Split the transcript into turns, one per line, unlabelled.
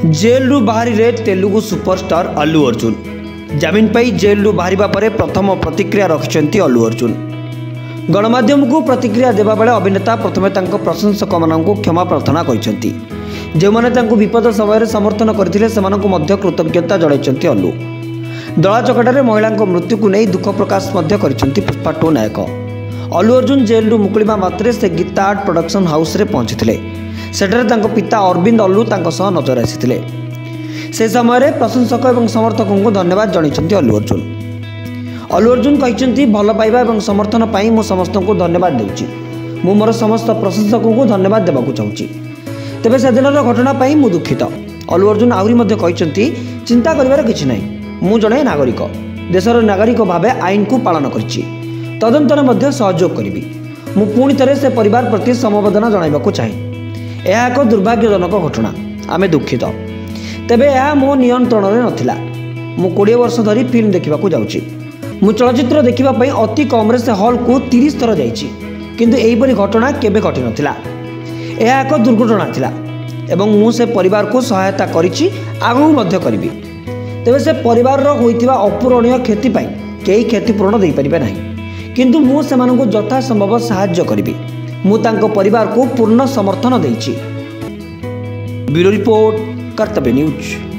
Jail रु बाहरी रे तेलुगु सुपरस्टार अल्लू अर्जुन जमीन पाई जेल रु बाहरिबा परे प्रथम प्रतिक्रिया रखिछन्ती अल्लू अर्जुन। गणमाध्यम को प्रतिक्रिया देबा बेले अभिनेता प्रथमे तांको प्रशंसक माननकु क्षमा प्रार्थना करिसेंती। जे माने तांको विपद समय समर्थन करथिले सेमानकु मध्य कृतज्ञता जणाइछन्ती अल्लू। दला चकटारे महिलांको मृत्यु को नै दुख प्रकाश मध्य करिसेंती पुष्पा 2 नायक। अल्लू अर्जुन जेल रु मुकुलिबा मात्रे से गीता आर्ट प्रोडक्शन हाउस रे पहुंचीथिले। सेठारे तांको पिता अरविंद अल्लू तांको सह नजर आसीथिले। से समय प्रशंसक और समर्थकों को धन्यवाद जणाइछन्ती अल्लू अर्जुन। अल्लू अर्जुन कहिसेंती भल पाइबा और समर्थन पाई मु समस्त को धन्यवाद देउची। मु मोर समस्त प्रशंसकों को धन्यवाद देबाकू चाहूची। तेबे से दिनर घटना पाई मु दुखित। अल्लू अर्जुन आहुरी मध्ये कहिसेंती चिंता करिवार किछि नै। मु जणे नागरिक देशर नागरिक भाबे आईन को पालन करछि। तदंतर मध्ये सहयोग करिबी। मु पुणी थरे से परिवार प्रति समवेदना जणाइबाकू चाहे। यह एक दुर्भाग्यजनक घटना। आमे दुखित। तेबे यह मो नियंत्रण में नथिला। मु 20 वर्ष धरी फिल्म देखा जाऊँगी। मु चलचित्र देखा अति कम से हॉल को 30 थर जाइछि। किंतु एहिपरि घटना केबे घटी नथिला। यह एक दुर्घटना थिला एवं मु से परिवार को सहायता करिछि आगु मध्य करिबी। तेबे से परिवार रो होइतिबा अपूरणीय क्षति पाई केही क्षतिपूरण देई परिबे नाही। किंतु मु सेमानकु यथा संभव सहायता करिबी। मु तांको परिवार को पूर्ण समर्थन देइछि। ब्यूरो रिपोर्ट कर्तव्य न्यूज।